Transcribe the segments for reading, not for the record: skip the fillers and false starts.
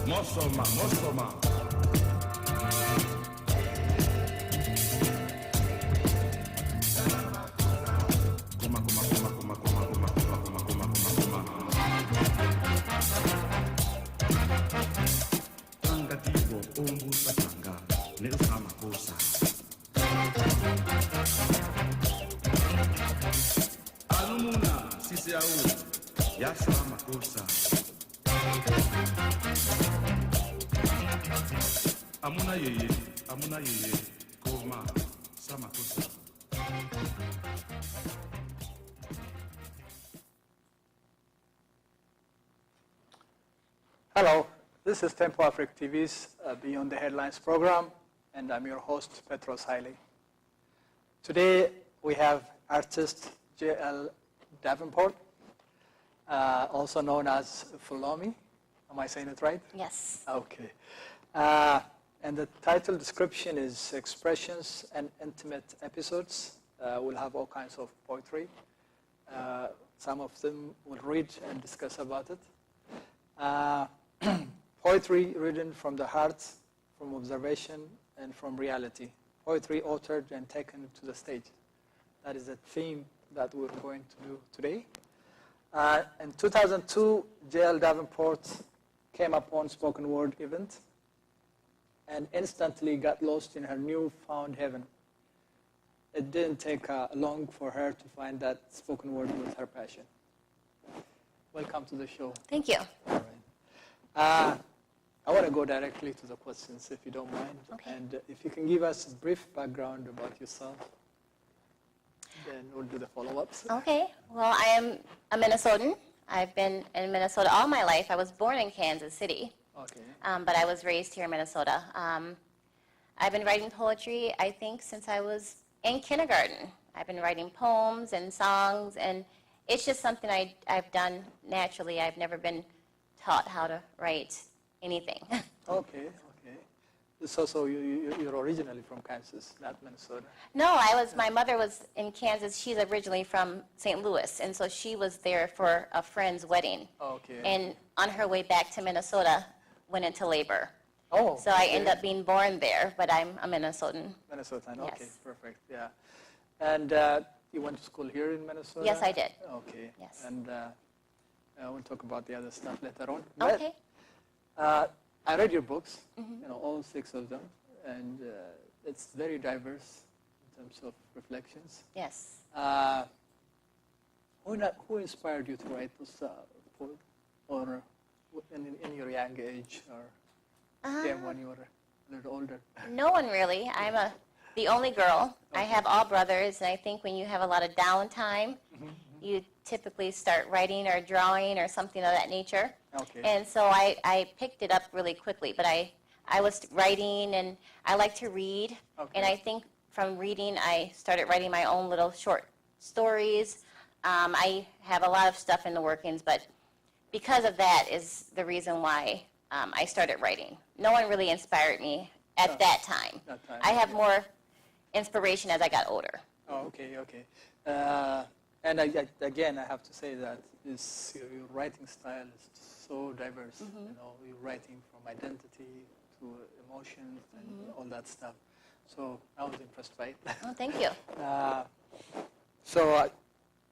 Mosoma. Tangativo, umbusa tanga, nesama kosa. Alumuna, sisiau, yasama kosa. Amuna yeye, koma, sama kosa. Hello, this is Tempo Afric TV's Beyond the Headlines program, and I'm your host, Petros Haile. Today, we have artist J.L. Davenport, also known as Fulomi. Am I saying it right? Yes. Okay. And the title description is Expressions and Intimate Episodes. We'll have all kinds of poetry. Some of them we'll read and discuss about it. Poetry written from the heart, from observation, and from reality. Poetry authored and taken to the stage. That is the theme that we're going to do today. In 2002, J.L. Davenport came upon spoken word event and instantly got lost in her newfound heaven. It didn't take long for her to find that spoken word was her passion. Welcome to the show. Thank you. All right. I want to go directly to the questions, if you don't mind. Okay. And if you can give us a brief background about yourself, then we'll do the follow-ups. Okay. Well, I am a Minnesotan. I've been in Minnesota all my life. I was born in Kansas City, Okay. but I was raised here in Minnesota. I've been writing poetry, I think, since I was in kindergarten. I've been writing poems and songs, and it's just something I've done naturally. I've never been taught how to write anything. Okay. So you're originally from Kansas, not Minnesota. No, my mother was in Kansas. She's originally from St. Louis, and so she was there for a friend's wedding. Okay. And on her way back to Minnesota, went into labor. Oh. So I ended up being born there, but I'm a Minnesotan. Minnesotan. Yes. Okay, perfect. Yeah. And you went to school here in Minnesota? Yes, I did. Okay. Yes. And we'll talk about the other stuff later on. Okay. But, I read your books, all 6 of them, and it's very diverse in terms of reflections. Yes. Who inspired you to write this poem, or in your young age, or when you were a little older? No one really. I'm the only girl. Okay. I have all brothers, and I think when you have a lot of downtime, you typically start writing or drawing or something of that nature. Okay. And so I picked it up really quickly, but I was writing, and I like to read. Okay. And I think from reading, I started writing my own little short stories. I have a lot of stuff in the workings, but because of that is the reason why I started writing. No one really inspired me at that time. I have more inspiration as I got older. Oh, okay. And again, I have to say that your writing style is so diverse. You're writing from identity to emotions and all that stuff. So I was impressed by it. Oh, thank you. So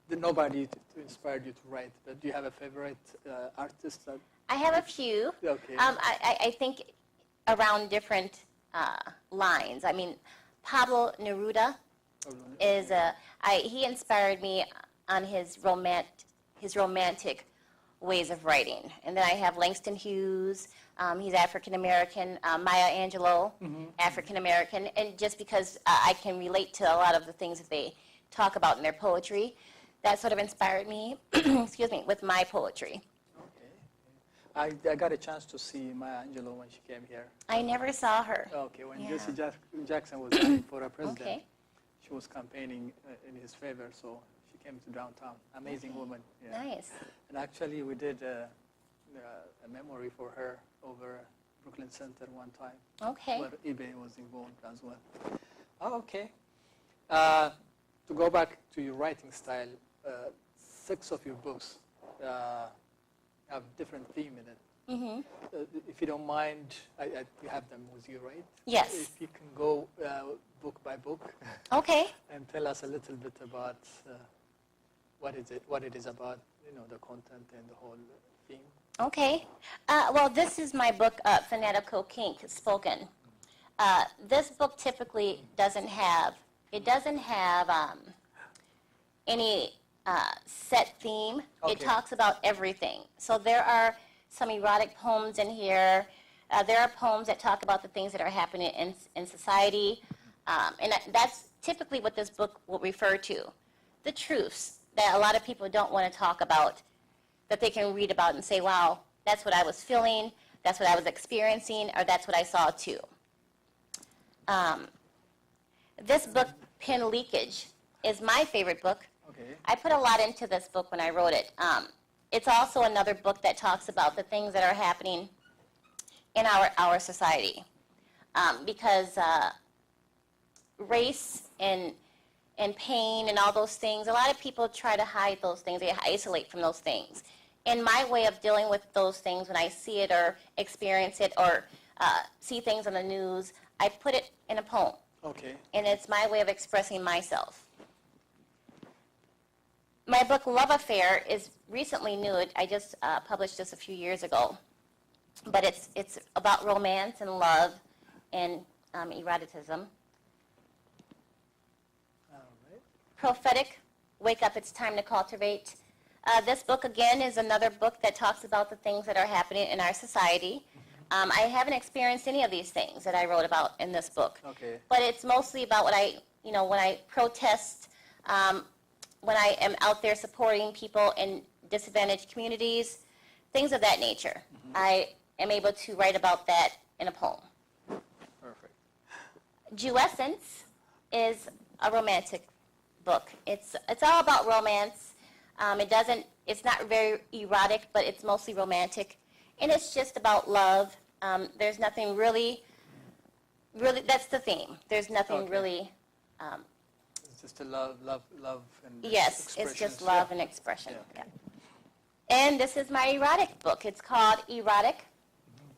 nobody inspired you to write, but do you have a favorite artist? I have a few. Okay. I think around different lines. I mean, Pablo Neruda is he inspired me on his romantic ways of writing. And then I have Langston Hughes, he's African American, Maya Angelou, African American, and just because I can relate to a lot of the things that they talk about in their poetry, that sort of inspired me, excuse me, with my poetry. I got a chance to see Maya Angelou when she came here. I never saw her. Okay, when Yeah. Jesse Jackson was running for a president, Okay. she was campaigning in his favor, so she came to downtown. Amazing woman. Yeah. Nice. And actually, we did a memory for her over Brooklyn Center one time, Okay. where eBay was involved as well. Oh, okay. To go back to your writing style, 6 of your books have different theme in it. If you don't mind, you have them with you, right? Yes. If you can go book by book Okay. and tell us a little bit about what it is about, the content and the whole theme. Okay. Well, this is my book, Fanatical Kink Spoken. This book typically doesn't have any set theme. Okay. It talks about everything. So there are some erotic poems in here. There are poems that talk about the things that are happening in society. And that's typically what this book will refer to. The truths that a lot of people don't want to talk about, that they can read about and say, wow, that's what I was feeling, that's what I was experiencing, or that's what I saw too. This book, Pin Leakage, is my favorite book. Okay. I put a lot into this book when I wrote it. It's also another book that talks about the things that are happening in our society. Because race and pain and all those things, a lot of people try to hide those things. They isolate from those things. And my way of dealing with those things when I see it or experience it or see things on the news, I put it in a poem. Okay. And it's my way of expressing myself. My book, Love Affair, is recently new. I just published this a few years ago. But it's about romance and love and eroticism. All right. Prophetic, Wake Up, It's Time to Cultivate. This book, again, is another book that talks about the things that are happening in our society. I haven't experienced any of these things that I wrote about in this book. Okay. But it's mostly about when I protest, when I am out there supporting people in disadvantaged communities, things of that nature. I am able to write about that in a poem. Perfect. Jewessence is a romantic book. It's all about romance. It's not very erotic, but it's mostly romantic. And it's just about love. There's nothing really, that's the theme. There's nothing Okay. really, It's just a love, and yes, it's just expressions. love Yeah. and expression. Yeah. Yeah. And this is my erotic book. It's called Erotic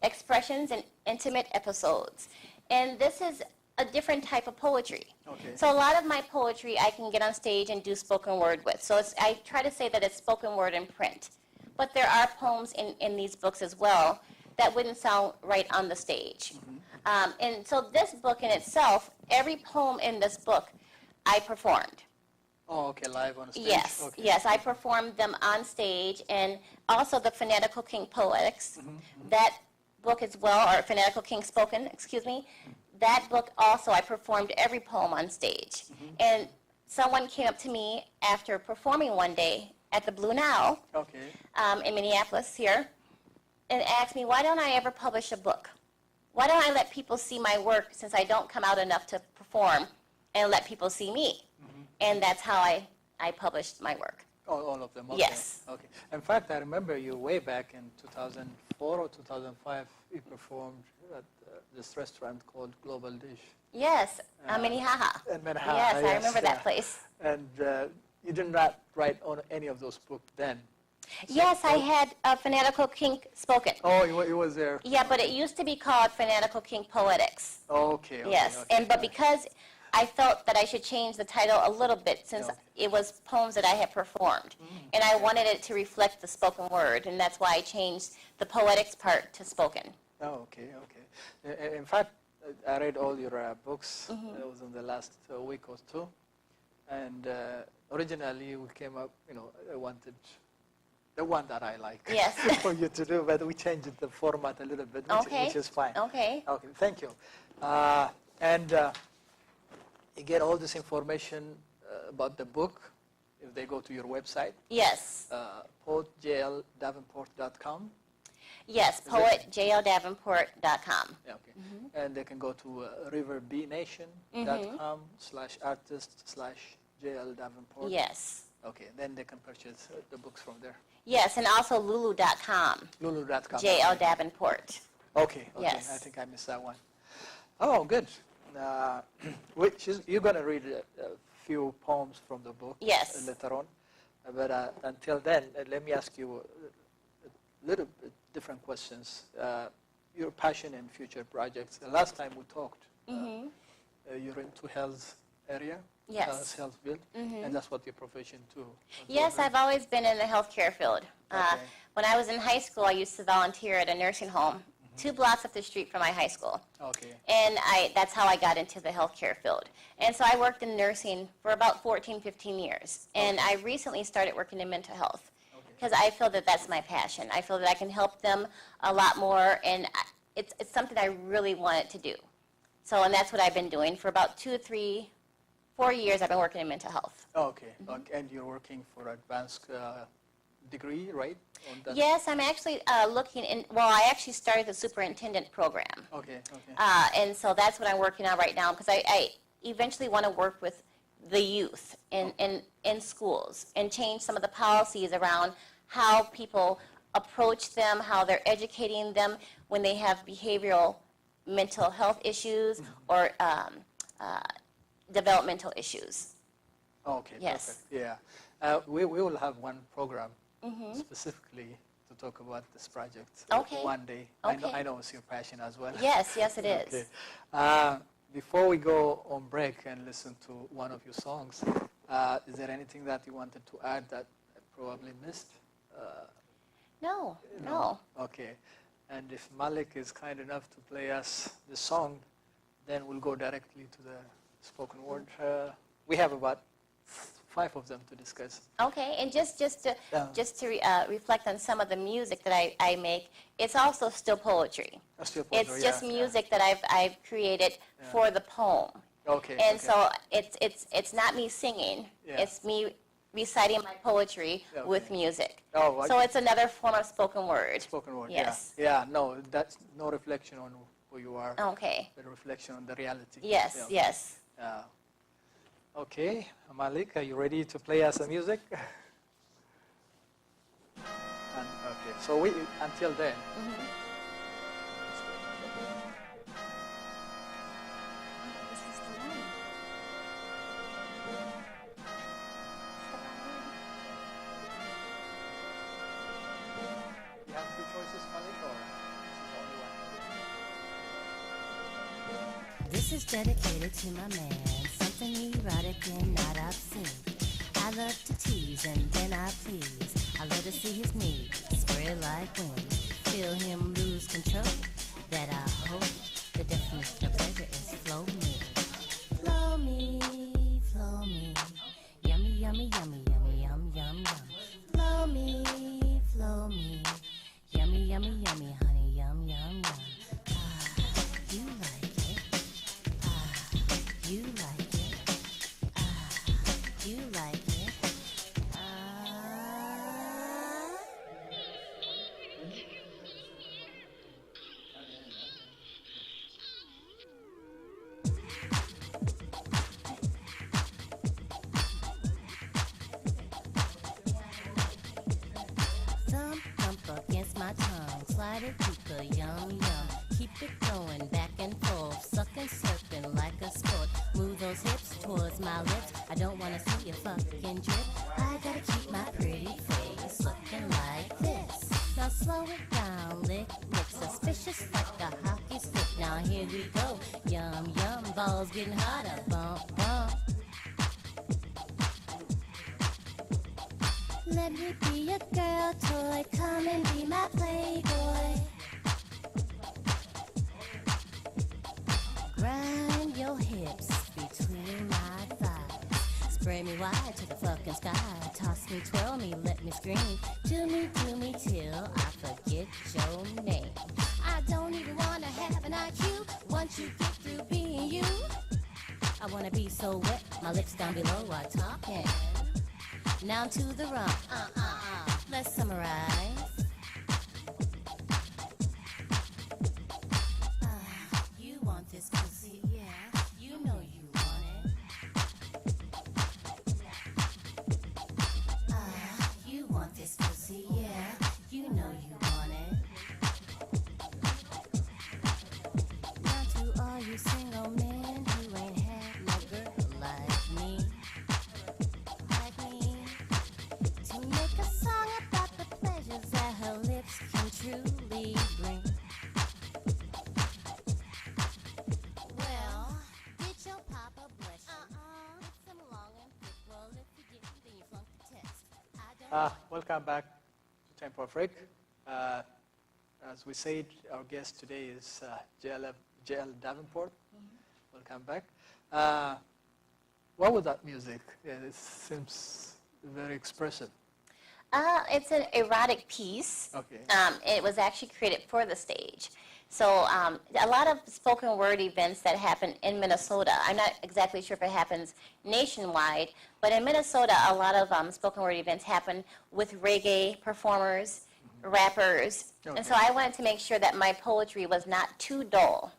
Expressions and Intimate Episodes. And this is a different type of poetry. Okay. So a lot of my poetry I can get on stage and do spoken word with. So I try to say that it's spoken word in print. But there are poems in these books as well that wouldn't sound right on the stage. And so this book in itself, every poem in this book, I performed. Oh, okay, live on stage. Yes, Okay. yes, I performed them on stage, and also the Fanatical King Poetics. That book as well, or Fanatical King Spoken, excuse me. That book also, I performed every poem on stage. And someone came up to me after performing one day at the Blue Now Okay. in Minneapolis here, and asked me, why don't I ever publish a book? Why don't I let people see my work since I don't come out enough to perform and let people see me? And that's how I published my work. All of them. Okay. Yes. Okay. In fact, I remember you way back in 2004 or 2005. You performed at this restaurant called Global Dish Yes, Minnehaha. in Manhattan. Yes, I yes, remember that yeah. place. And you did not write on any of those books then. Yes, I had Fanatical King Spoken. Oh, it was there. Yeah, but it used to be called Fanatical King Poetics. Okay. Okay. Yes, Okay. but because I felt that I should change the title a little bit since Okay. it was poems that I had performed. And I wanted it to reflect the spoken word, and that's why I changed the poetics part to spoken. Oh, okay. Okay. In fact, I read all your books. It was in the last week or two. And originally we came up, I wanted the one that I like Yes. for you to do, but we changed the format a little bit, which is fine. Okay. Okay, thank you. And you get all this information about the book if they go to your website, Yes. poetjldavenport.com. Yes, poetjldavenport.com. Yeah, okay. And they can go to riverbnation.com/artist/JL Davenport. Yes. Okay, then they can purchase the books from there. Yes, and also lulu.com. Lulu.com. JL Davenport. Okay, Yes. I think I missed that one. Oh, good. You're going to read a few poems from the book Yes. later on. But until then, let me ask you a little bit different questions. Your passion and future projects. The last time we talked, you're into health area, Yes. health field, and that's what your profession too. Yes, I've always been in the healthcare field. Okay. When I was in high school, I used to volunteer at a nursing home 2 blocks up the street from my high school. Okay. And that's how I got into the healthcare field. And so I worked in nursing for about 14, 15 years. And I recently started working in mental health because I feel that that's my passion. I feel that I can help them a lot more, and it's something I really wanted to do. So, and that's what I've been doing for about 2, 3, 4 years. I've been working in mental health. Okay. Okay. And you're working for advanced degree, right? On that? Yes, I'm actually looking in. Well, I actually started the superintendent program. Okay. Okay. And so that's what I'm working on right now because I eventually want to work with the youth in schools and change some of the policies around how people approach them, how they're educating them when they have behavioral mental health issues or developmental issues. Okay. Yes. Perfect. Yeah. We will have one program specifically to talk about this project Okay. one day. Okay. I know it's your passion as well. Yes, yes it is. Okay. Before we go on break and listen to one of your songs, is there anything that you wanted to add that I probably missed? No, no. Okay. And if Malik is kind enough to play us the song, then we'll go directly to the spoken word. We have about 5 of them to discuss. Okay, and just to reflect on some of the music that I make, it's also still poetry. Still poetry, It's just yeah, music that I've created for the poem. Okay. And okay. so it's not me singing. Yeah. It's me reciting my poetry Okay. with music. Oh, So okay. it's another form of spoken word. Spoken word, Yes. yeah. Yeah, no, that's no reflection on who you are, Okay. but a reflection on the reality. Yes, Yeah. yes. Okay, Malik, are you ready to play us some music? Okay, so until then. This is the one. You have 2 choices, Malik, or this is the only one? This is dedicated to my man, something erotic and not obscene. I love to tease and then I please. I love to see his knees spread like wings. Feel him lose control. That I hope the definition of pleasure is flow me. Flow me, flow me. Yummy, yummy, yummy, yummy, yum, yum, yum. Flow me, flow me. Yummy, yummy, yummy, honey, yum, yum, yum. Ah, you like it. You like it. You like it. Thump against my tongue. Slide it deeper, yum, yum. Keep it going back and forth. Sucking, slurping like a sport. Move those hips towards my lips. I don't wanna see you fucking drip. I gotta keep my pretty face looking like this. Now slow it down, lick, lick. Suspicious like a hockey stick. Now here we go. Yum, yum. Balls getting hotter. Bump, bump. Let me be a girl toy. Come and be my playboy. Grind your hips between my thighs. Spray me wide to the fucking sky. Toss me, twirl me, let me scream. Do me till I forget your name. I don't even wanna have an IQ once you get through being you. I wanna be so wet, my lips down below are talking. Now to the rump, let's summarize. You want this pussy, yeah, you know you want it. You want this pussy, yeah, you know you want it. Now to all you single men who ain't had no girl like me. To make a song about the pleasures that her lips can truly bring. Well, did your papa bless you? With some long and thick, well, if you didn't, then you flunked the test. I don't Welcome back to Tempo Afric. As we said, our guest today is JL Davenport. Welcome back. What was that music? Yeah, it seems very expressive. It's an erotic piece. Okay. It was actually created for the stage. So a lot of spoken word events that happen in Minnesota, I'm not exactly sure if it happens nationwide, but in Minnesota, a lot of spoken word events happen with reggae performers, rappers. Okay. And so I wanted to make sure that my poetry was not too dull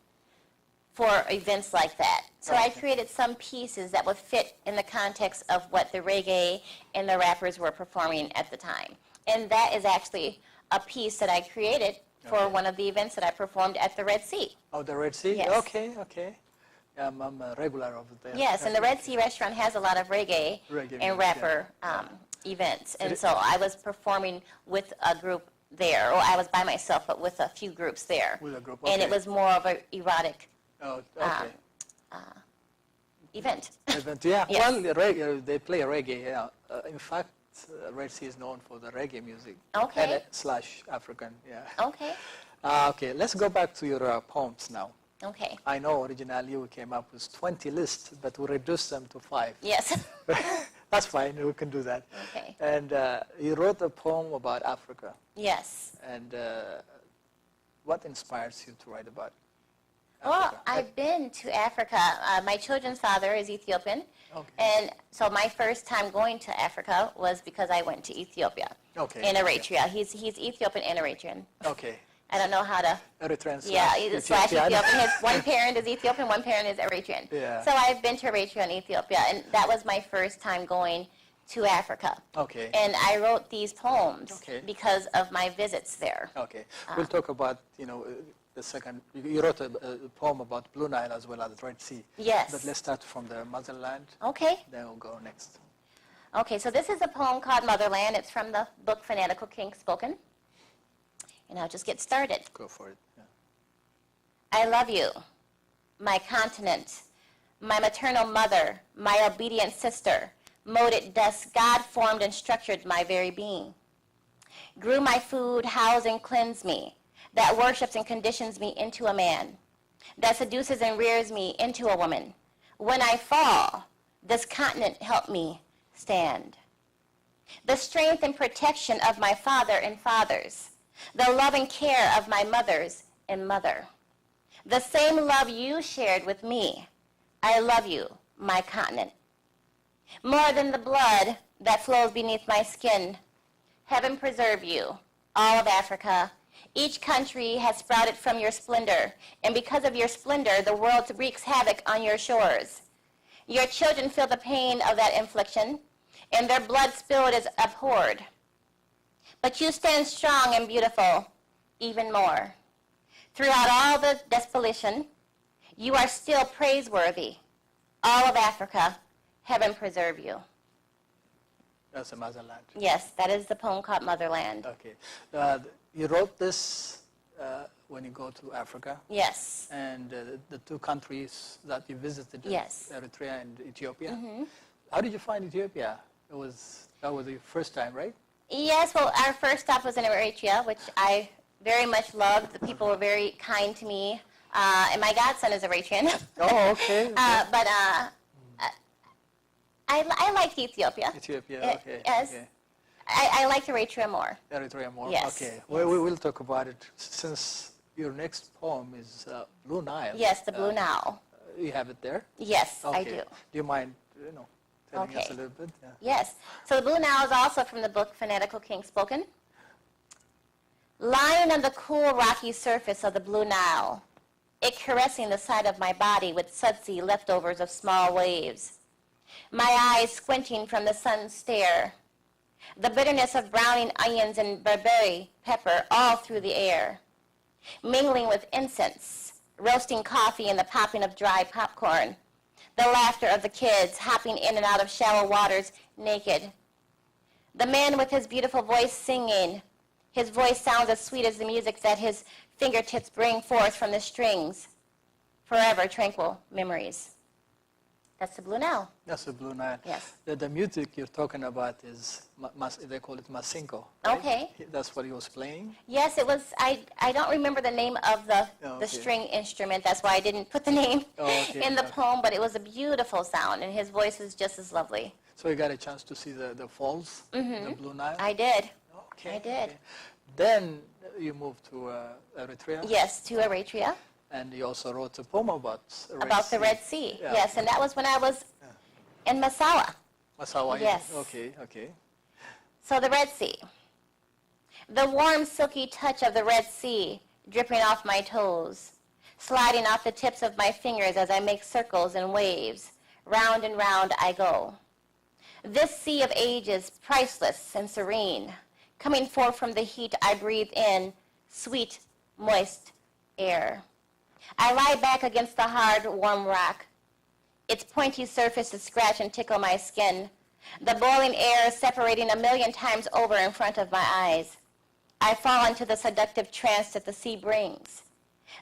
for events like that. So I created some pieces that would fit in the context of what the reggae and the rappers were performing at the time. And that is actually a piece that I created for one of the events that I performed at the Red Sea. Oh, the Red Sea? Yes. Okay. Yeah, I'm a regular over there. Yes, and the Red Sea restaurant has a lot of reggae Reggae and music, rapper events. And so I was performing with a group there, or I was by myself, but with a few groups there. With a group, And it okay. was more of an erotic Oh, okay. event. Event, yeah. Yes. Well, the reggae, they play reggae. Yeah. In fact, Red Sea is known for the reggae music. Okay. And / African. Yeah. Okay. Okay. Let's go back to your poems now. Okay. I know originally you came up with 20 lists, but we reduced them to 5. Yes. That's fine. We can do that. Okay. And you wrote a poem about Africa. Yes. And what inspires you to write about Well, Africa? I've been to Africa. My children's father is Ethiopian. Okay. And so my first time going to Africa was because I went to Ethiopia. Okay. In Eritrea. He's Ethiopian and Eritrean. Okay. I don't know how to. Eritrean Yeah, slash Ethiopian. Ethiopian. His one parent is Ethiopian, one parent is Eritrean. Yeah. So I've been to Eritrea and Ethiopia, and that was my first time going to Africa. Okay. And I wrote these poems Okay. because of my visits there. Okay. We'll talk about, the second. You wrote a poem about Blue Nile as well as the Red Sea. Yes. But let's start from the motherland. Okay. Then we'll go next. Okay, so this is a poem called Motherland. It's from the book Fanatical King Spoken. And I'll just get started. Go for it. Yeah. I love you, my continent, my maternal mother, my obedient sister, molded dust, God formed and structured my very being. Grew my food, housed and cleansed me, that worships and conditions me into a man, that seduces and rears me into a woman. When I fall, this continent helped me stand. The strength and protection of my father and fathers, the love and care of my mothers and mother. The same love you shared with me. I love you, my continent. More than the blood that flows beneath my skin. Heaven preserve you, all of Africa. Each country has sprouted from your splendor, and because of your splendor, the world wreaks havoc on your shores. Your children feel the pain of that infliction, and their blood spilled is abhorred. But you stand strong and beautiful, even more. Throughout all the desolation, you are still praiseworthy. All of Africa, heaven preserve you. That's the motherland. Yes, that is the poem called Motherland. Okay. You wrote this when you go to Africa. Yes. And the two countries that you visited, Yes. Eritrea and Ethiopia. How did you find Ethiopia? That was your first time, right? Yes, well, our first stop was in Eritrea, which I very much loved. The people were very kind to me. And my godson is Eritrean. Oh, okay. I liked Ethiopia. Ethiopia, okay. Yes. Okay. I liked Eritrea more. Eritrea more? Yes. Okay. Yes. We will talk about it since your next poem is Blue Nile. Yes, the Blue Nile. You have it there? Yes, Okay. I do. Do you mind, telling us Okay. a little bit? Yeah. Yes. So the Blue Nile is also from the book Fanatical King Spoken. Lying on the cool rocky surface of the Blue Nile, it caressing the side of my body with sudsy leftovers of small waves. My eyes squinting from the sun's stare. The bitterness of browning onions and barberry pepper all through the air. Mingling with incense, roasting coffee and the popping of dry popcorn. The laughter of the kids hopping in and out of shallow waters naked. The man with his beautiful voice singing. His voice sounds as sweet as the music that his fingertips bring forth from the strings. Forever tranquil memories. That's the Blue Nile. That's the Blue Nile. Yes. The music you're talking about is, they call it Masinko. Right? Okay. That's what he was playing? Yes, it was. I don't remember the name of the Okay. string instrument. That's why I didn't put the name Okay, in the okay. poem. But it was a beautiful sound, and his voice is just as lovely. So you got a chance to see the falls, the Blue Nile? I did. Okay. I did. Okay. Then you moved to Eritrea? Yes, to Eritrea. And you also wrote a poem about The Red Sea. Yeah. Yes, and that was when I was in Massawa. Massawa? Yes. Okay, okay. So the Red Sea. The warm, silky touch of the Red Sea dripping off my toes, sliding off the tips of my fingers as I make circles and waves. Round and round I go. This sea of ages, priceless and serene, coming forth from the heat I breathe in, sweet, moist air. I lie back against the hard, warm rock. Its pointy surfaces scratch and tickle my skin. The boiling air separating a million times over in front of my eyes. I fall into the seductive trance that the sea brings.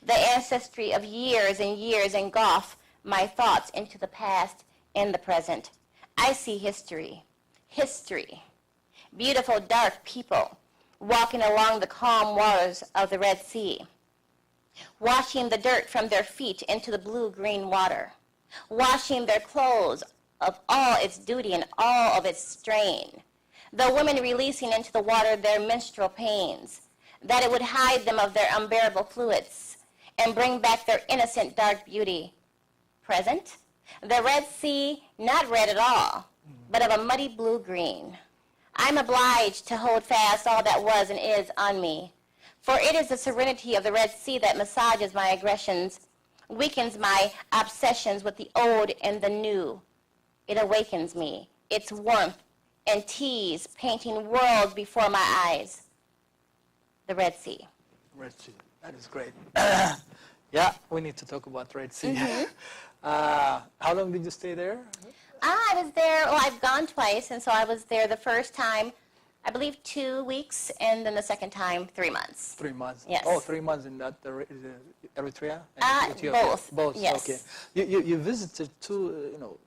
The ancestry of years and years engulf my thoughts into the past and the present. I see history. History. Beautiful, dark people walking along the calm waters of the Red Sea. Washing the dirt from their feet into the blue-green water, washing their clothes of all its duty and all of its strain, the women releasing into the water their menstrual pains, that it would hide them of their unbearable fluids and bring back their innocent dark beauty. Present, the Red Sea, not red at all, but of a muddy blue-green. I'm obliged to hold fast all that was and is on me. For it is the serenity of the Red Sea that massages my aggressions, weakens my obsessions with the old and the new. It awakens me, its warmth and tease painting worlds before my eyes. The Red Sea. Red Sea. That is great. Yeah, we need to talk about Red Sea. How long did you stay there? I was there, well, I've gone twice, and so I was there the first time, I believe 2 weeks, and then the second time 3 months. 3 months. Yes. Oh, 3 months in that Eritrea and Ethiopia. Both. Both. Yes. Okay. You visited two,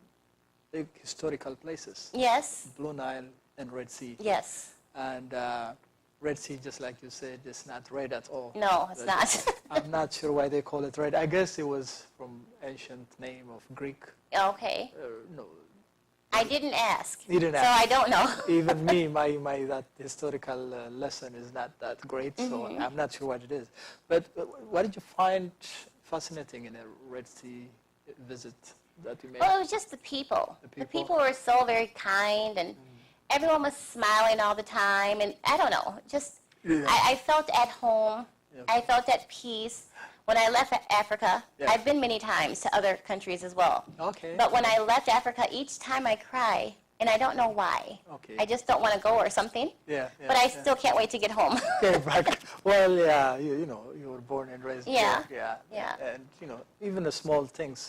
big historical places. Yes. Blue Nile and Red Sea. Yes. And Red Sea, just like you said, is not red at all. No, it's not. I'm not sure why they call it red. I guess it was from ancient name of Greek. Okay. No, I didn't ask. You didn't so ask. I don't know. even me, my that historical lesson is not that great, so I'm not sure what it is. But what did you find fascinating in a Red Sea visit that you made? Well, it was just the people. The The people? people were so very kind, and everyone was smiling all the time, and I don't know, just, Yeah. I felt at home. Yeah. I felt at peace. When I left Africa, Yeah. I've been many times to other countries as well. Okay. But when I left Africa, each time I cry, and I don't know why. Okay. I just don't want to go or something. Yeah, But I yeah. still can't wait to get home. Okay, but, well, yeah, you were born and raised Yeah, there. Yeah. yeah. And, even the small things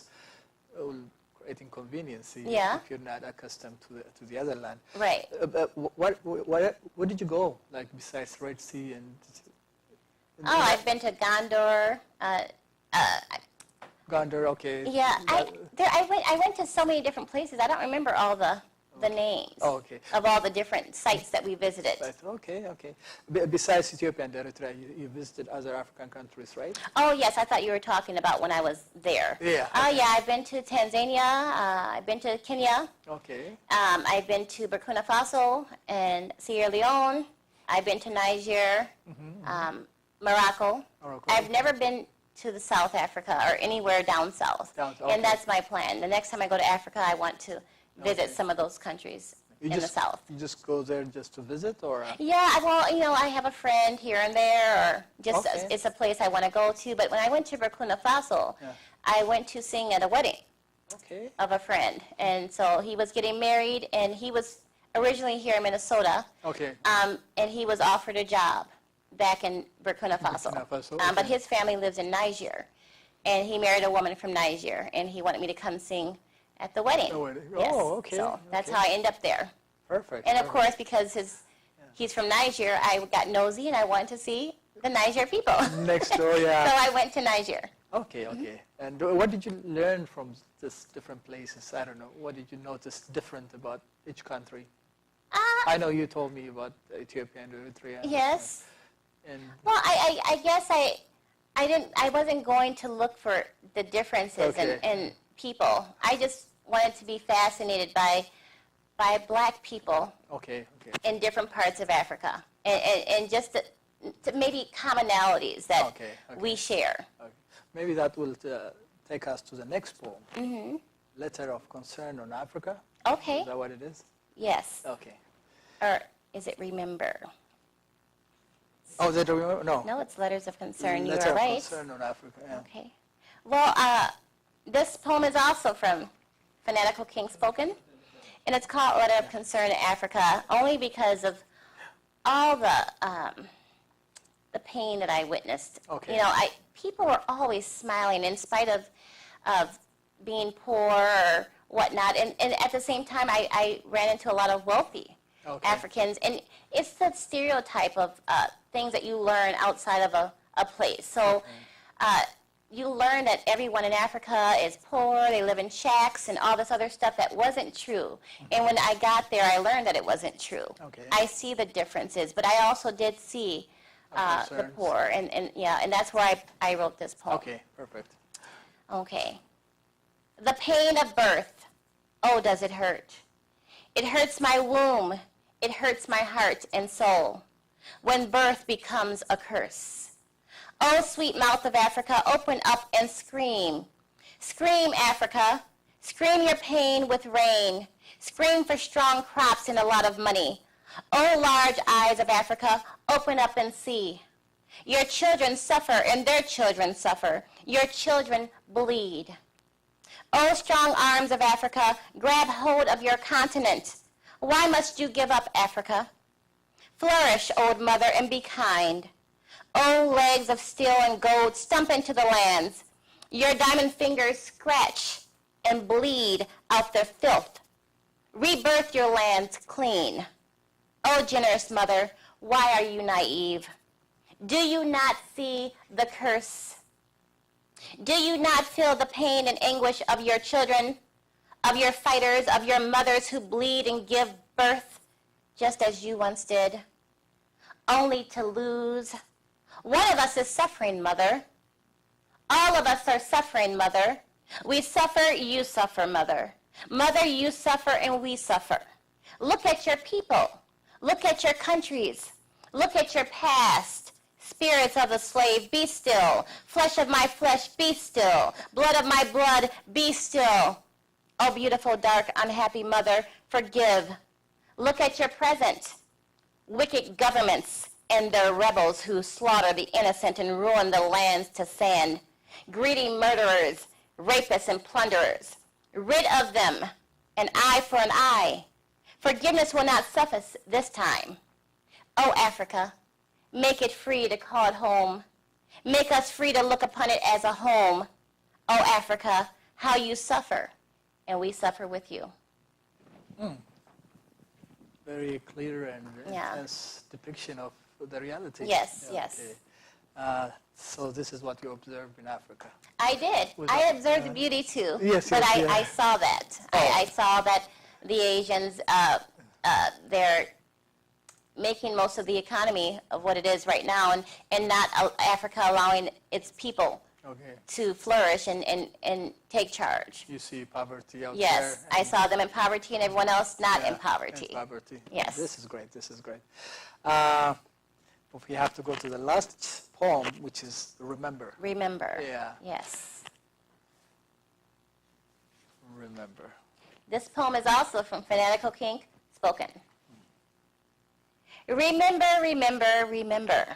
will create inconvenience Yeah. if you're not accustomed to the other land. Right. But where did you go, like, besides Red Sea and... Oh, I've been to Gondor. Gondar, okay. Yeah, I went to so many different places. I don't remember all the the names Oh, okay. of all the different sites that we visited. Right. Okay, okay. Besides Ethiopia and Eritrea, you visited other African countries, right? Oh, yes, I thought you were talking about when I was there. Yeah. Oh, yeah, I've been to Tanzania, I've been to Kenya, Okay. I've been to Burkina Faso and Sierra Leone, I've been to Niger, Morocco. Morocco, I've okay. never been to the South Africa or anywhere down south. Okay. And that's my plan. The next time I go to Africa, I want to visit Okay. some of those countries in the South. You just go there just to visit, or? Yeah, well, I have a friend here and there, or just Okay. it's a place I want to go to. But when I went to Burkina Faso, Yeah. I went to sing at a wedding Okay. of a friend. And so he was getting married, and he was originally here in Minnesota, Okay. and he was offered a job back in Burkina Faso. Burkina Faso, But okay. his family lives in Niger, and he married a woman from Niger, and he wanted me to come sing at the wedding. The wedding. Yes. Oh, okay, So that's okay. how I end up there. Perfect. And of perfect. course, because he's from Niger, I got nosy and I wanted to see the Niger people. Next door, So yeah. I went to Niger. Okay, okay. And what did you learn from these different places? I don't know. What did you notice different about each country? I know you told me about Ethiopia and Eritrea. Yes. And Well, I guess I wasn't going to look for the differences Okay. in people. I just wanted to be fascinated by black people okay, okay. in different parts of Africa, and just to maybe commonalities that Okay, okay. we share. Okay. Maybe that will take us to the next poem. Letter of Concern on Africa. Okay. Is that what it is? Yes. Okay. Or is it remember? Oh, is that remember? No. No, it's letters of concern. You Letter are of right. Concern on Africa. Yeah. Okay. Well, this poem is also from Fanatical King Spoken, and it's called Letter of Concern to Africa, only because of all the pain that I witnessed. Okay. People were always smiling in spite of being poor or whatnot, and at the same time, I ran into a lot of wealthy Okay. Africans, and it's the stereotype of things that you learn outside of a place. So you learn that everyone in Africa is poor, they live in shacks, and all this other stuff that wasn't true. And when I got there, I learned that it wasn't true. Okay. I see the differences, but I also did see the Concerns. poor, and that's why I wrote this poem. Okay, perfect. Okay. The pain of birth, oh, does it hurt? It hurts my womb. It hurts my heart and soul when birth becomes a curse. Oh, sweet mouth of Africa, open up and scream. Scream, Africa. Scream your pain with rain. Scream for strong crops and a lot of money. Oh, large eyes of Africa, open up and see. Your children suffer and their children suffer. Your children bleed. Oh, strong arms of Africa, grab hold of your continent. Why must you give up, Africa? Flourish, old mother, and be kind. Oh, legs of steel and gold, stump into the lands. Your diamond fingers scratch and bleed out their filth. Rebirth your lands clean. Oh, generous mother, why are you naive? Do you not see the curse? Do you not feel the pain and anguish of your children, of your fighters, of your mothers who bleed and give birth, just as you once did, only to lose? One of us is suffering, Mother. All of us are suffering, Mother. We suffer, you suffer, Mother. Mother, you suffer, and we suffer. Look at your people. Look at your countries. Look at your past. Spirits of the slave, be still. Flesh of my flesh, be still. Blood of my blood, be still. Oh, beautiful, dark, unhappy mother, forgive. Look at your present. Wicked governments and their rebels who slaughter the innocent and ruin the lands to sand. Greedy murderers, rapists, and plunderers. Rid of them, an eye for an eye. Forgiveness will not suffice this time. Oh, Africa, make it free to call it home. Make us free to look upon it as a home. Oh, Africa, how you suffer, and we suffer with you. Very clear and Yeah. intense depiction of the reality. Yes, Yeah, yes. okay. So this is what you observed in Africa. I did. Was I that, observed the beauty too. yes, but yes, I yeah. saw that. Oh. I saw that the Asians, they're making most of the economy of what it is right now, and not Africa allowing its people to flourish and take charge. You see poverty out there. Yes, I saw them in poverty and everyone else not in poverty. In poverty. Yes. This is great. This is great. But we have to go to the last poem, which is Remember. Remember. Yeah. Yes. Remember. This poem is also from Fanatical Kink, spoken. Remember, remember, remember.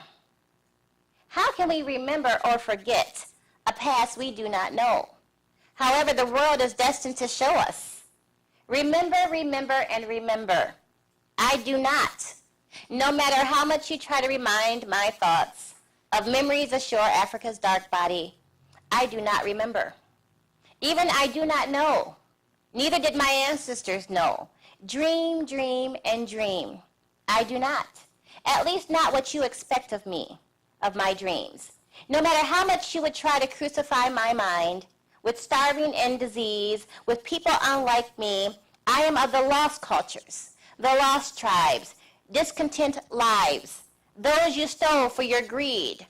How can we remember or forget a past we do not know? However, the world is destined to show us. Remember, remember, and remember. I do not. No matter how much you try to remind my thoughts of memories ashore Africa's dark body, I do not remember. Even I do not know. Neither did my ancestors know. Dream, dream, and dream. I do not. At least not what you expect of me, of my dreams. No matter how much you would try to crucify my mind, with starving and disease, with people unlike me, I am of the lost cultures, the lost tribes, discontent lives, those you stole for your greed,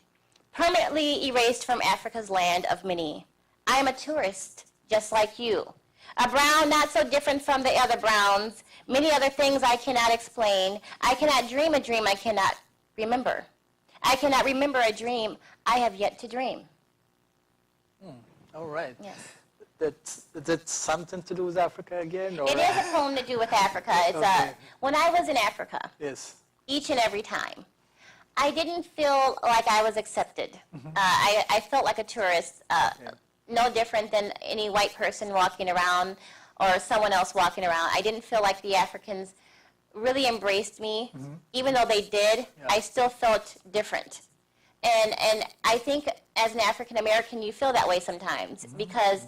permanently erased from Africa's land of many. I am a tourist, just like you. A brown not so different from the other browns. Many other things I cannot explain. I cannot dream a dream I cannot remember. I cannot remember a dream I have yet to dream. All right. Yes. That's something to do with Africa again? Or? It is a poem to do with Africa. It's Okay. when I was in Africa, Yes. each and every time, I didn't feel like I was accepted. I felt like a tourist, no different than any white person walking around or someone else walking around. I didn't feel like the Africans really embraced me. Even though they did, I still felt different. And I think as an African American, you feel that way sometimes because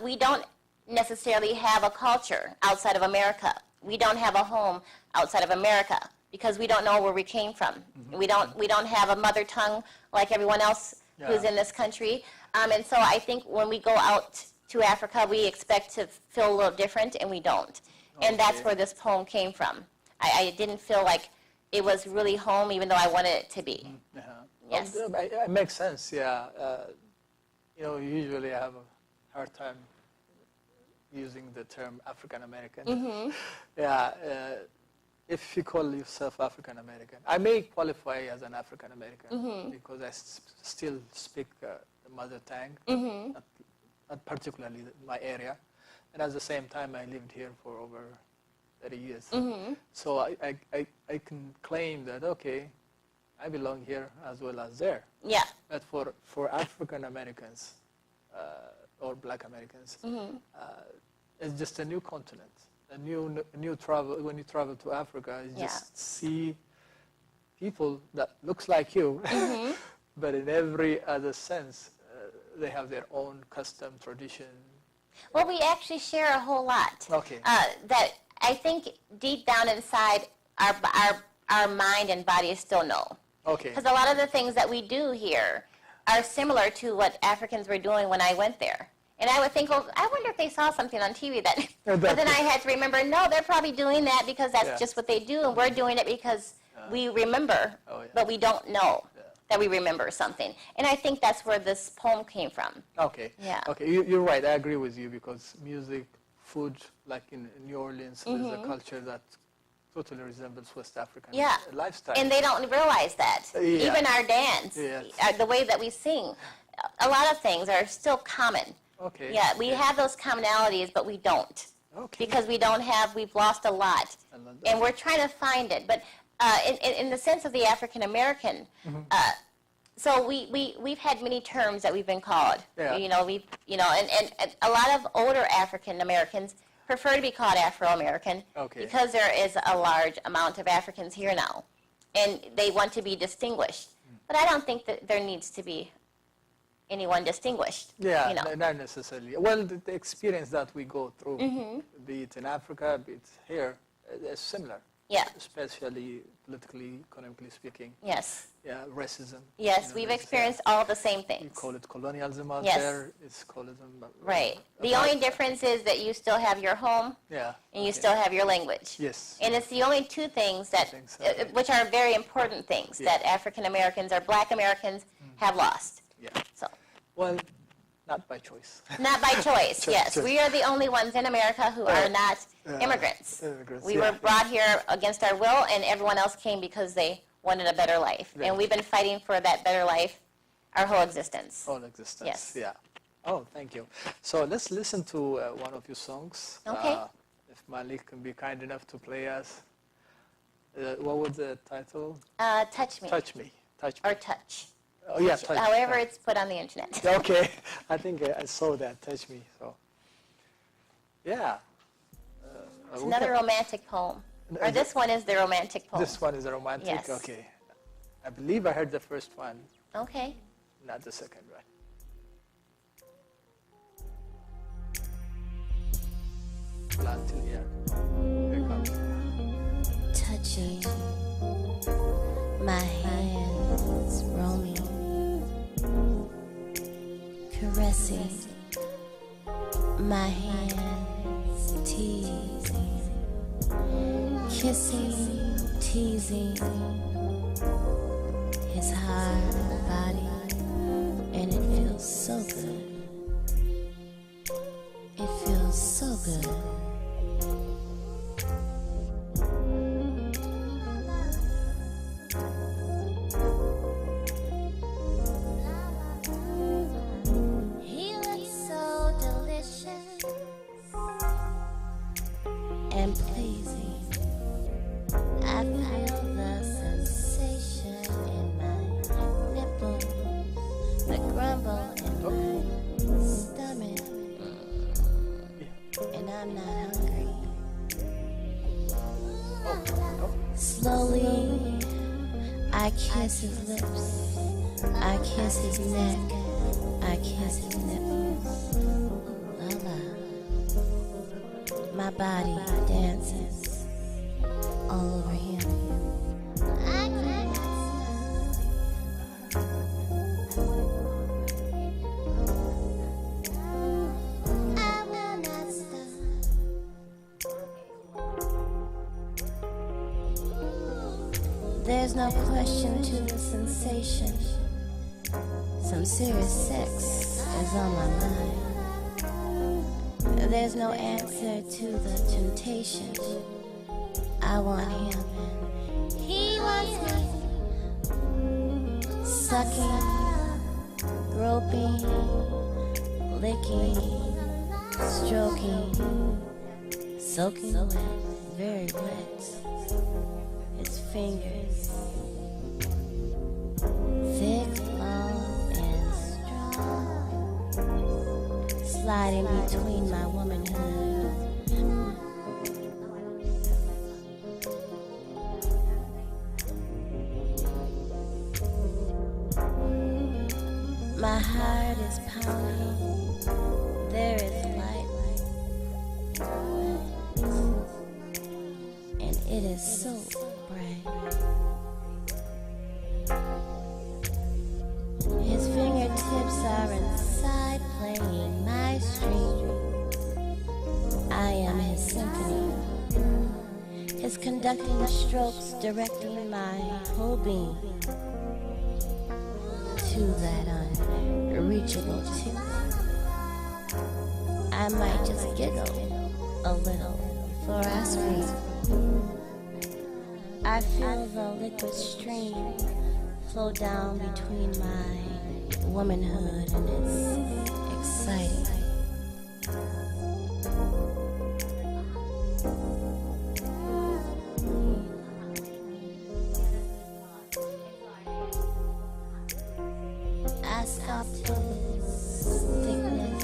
we don't necessarily have a culture outside of America. We don't have a home outside of America because we don't know where we came from. We don't have a mother tongue like everyone else who's in this country. And so I think when we go out to Africa, we expect to feel a little different, and we don't. And that's where this poem came from. I didn't feel like it was really home, even though I wanted it to be. Yes. It makes sense, yeah. Usually I have a hard time using the term African American. Yeah, if you call yourself African American, I may qualify as an African American because I still speak the mother tongue, not particularly my area, and at the same time I lived here for over 30 years. So I can claim that, okay, I belong here as well as there. Yeah. But for African Americans or Black Americans, it's just a new continent, a new travel. When you travel to Africa, you just see people that looks like you, but in every other sense, they have their own custom, tradition. Well, we actually share a whole lot. Okay. That I think deep down inside our mind and body still know. Okay. Because a lot of the things that we do here are similar to what Africans were doing when I went there. And I would think, well, I wonder if they saw something on TV that... But then I had to remember, no, they're probably doing that because that's just what they do, and we're doing it because we remember, but we don't know that we remember something. And I think that's where this poem came from. Okay. Yeah. Okay, you're right. I agree with you because music, food, like in New Orleans, is a culture that totally resembles West African lifestyle. And they don't realize that. Even our dance, the way that we sing, a lot of things are still common. Okay. Yeah, we have those commonalities, but we don't. Okay. Because we've lost a lot. And we're trying to find it. But in the sense of the African American, so we've had many terms that we've been called. Yeah. And a lot of older African Americans prefer to be called Afro-American because there is a large amount of Africans here now, and they want to be distinguished. But I don't think that there needs to be anyone distinguished. Yeah, not necessarily. Well, the experience that we go through, be it in Africa, be it here, is similar. Yeah. especially politically, economically speaking. Yes. Yeah, racism. Yes, we've experienced all the same You things. call it colonialism out Yes. there. It's colonialism. Right. The only difference is that you still have your home Yeah. and you still have your language. Yes. And it's the only two things that, Things, which are very important things Yeah. that African Americans or Black Americans have lost. Yeah. So, Well, not by choice. not by choice. Yes, choice. we are the only ones in America who are not immigrants. Immigrants, We yeah. were brought here against our will, and everyone else came because they wanted a better life. Right. And we've been fighting for that better life our whole existence. Whole existence. Yes. Yeah. Oh, thank you. So let's listen to one of your songs. Okay. If Malik can be kind enough to play us. What was the title? Touch me. Touch Me. Touch Me. Or touch. Oh, yeah, Touch Me. However it's put on the internet. Okay. I think I saw that. Touch Me. So, yeah. It's another romantic poem. Or this one is the romantic poem. This one is a romantic? Yes. Okay. I believe I heard the first one, Okay. not the second one. Not till here. Here it comes. Touching my hands, roaming, caressing my hands, teasing, kissing, teasing his hard body, and it feels so good. It feels so good. He looks so delicious and pleasing. I feel the sensation in my nipple, the grumble in my stomach, and I'm not hungry. Slowly, I kiss his lips, I kiss his neck, I kiss his nipples. La la. My body dances all over him. I can't stop. I will not stop. There's no question to the sensation. Some serious sex is on my mind. There's no answer to the temptation. I want him and he wants me. Sucking, groping, licking, stroking, soaking wet, very wet. His fingers, thick, long, and strong, sliding between my womanhood. My heart is pounding. There is light, and it is so bright. His fingertips are inside playing my strings. I am his symphony. His conducting strokes directing my whole being to that unreachable tip. I might just giggle a little before I scream. I feel the liquid stream flow down between my womanhood, and it's exciting. I sculpt his thickness,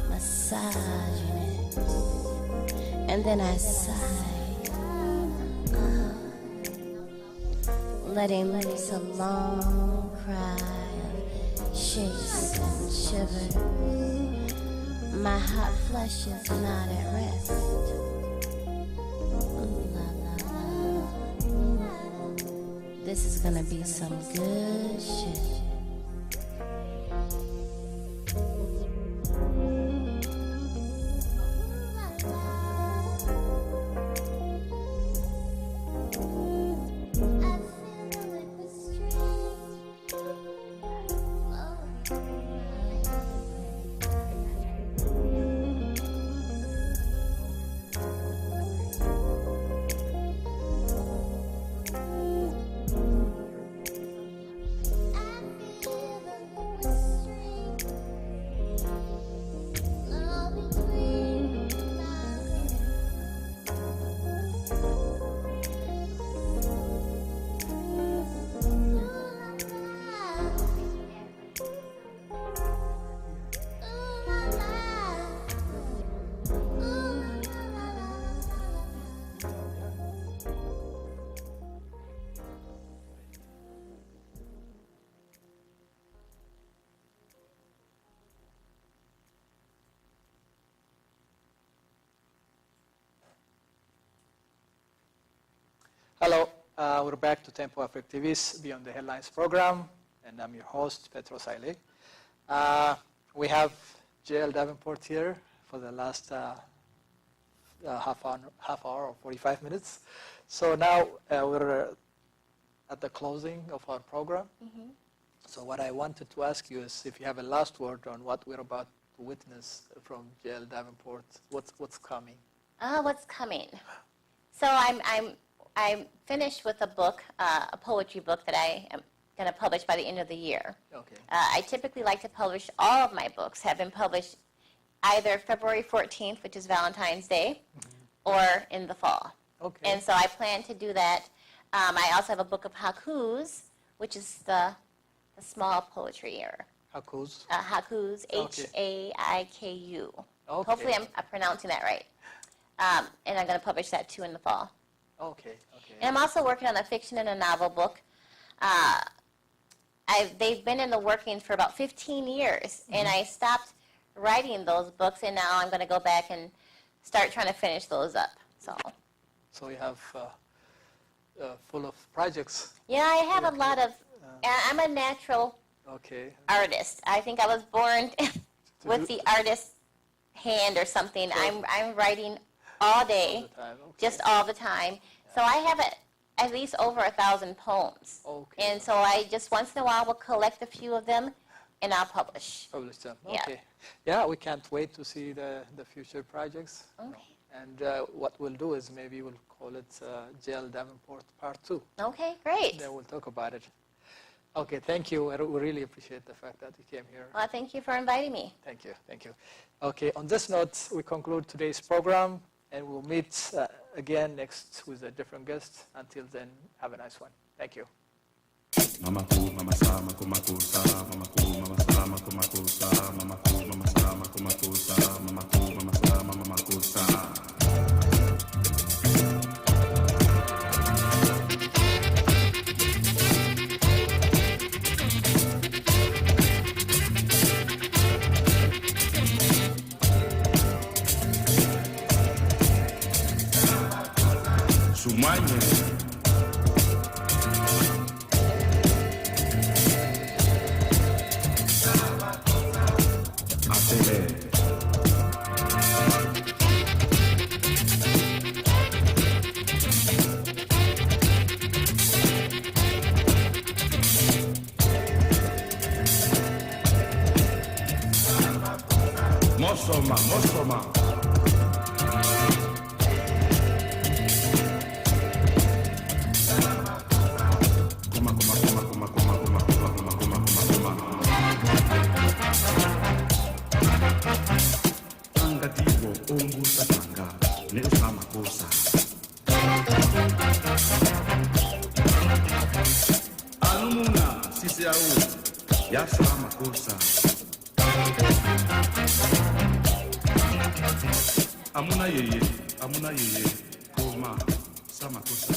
massaging it, and then I sigh, letting loose a long cry of shakes and shivers. My hot flesh is not at rest. Ooh la la. This is gonna be some good shit. Hello, we're back to Tempo Afric TV's Beyond the Headlines program, and I'm your host, Petros Aile. We have JL Davenport here for the last half hour or 45 minutes. So now we're at the closing of our program. Mm-hmm. So what I wanted to ask you is if you have a last word on what we're about to witness from JL Davenport, what's coming? What's coming? So I'm finished with a book, a poetry book that I am going to publish by the end of the year. Okay. I typically like to publish all of my books, have been published either February 14th, which is Valentine's Day, or in the fall. Okay. And so I plan to do that. I also have a book of haikus, which is the small poetry, or Haikus? haikus, Okay. Haiku. Okay. Hopefully I'm pronouncing that right. And I'm going to publish that too in the fall. Okay, okay. And I'm also working on a fiction and a novel book. They've been in the working for about 15 years, and I stopped writing those books, and now I'm going to go back and start trying to finish those up. So you have full of projects. Yeah, I have a lot of. I'm a natural Okay. artist. I think I was born with the artist hand or something. I'm writing all day, All the time, okay. just all the time. So I have at least over 1,000 poems. Okay. And so I just once in a while will collect a few of them, and I'll publish. Publish them. Yeah. Okay. Yeah, we can't wait to see the future projects. Okay. And what we'll do is maybe we'll call it JL Davenport Part 2. Okay, great. Then we'll talk about it. Okay, thank you. We really appreciate the fact that you came here. Well, thank you for inviting me. Thank you, thank you. Okay, on this note, we conclude today's program, and we'll meet again next with a different guest. Until then, have a nice one. Thank you. Mama ku, mama sa, mama ku sa, mama ku, mama sa, mama ku sa, mama ku, mama sa, mama ku sa, mama ku, mama sa, mama ku sa. Sumanye. Mosoma, Mosoma. Angativo, ombu satanga, ne usama kosa. Alumuna, sisi au, yasama kosa. Amuna yeye, koma, sama kosa.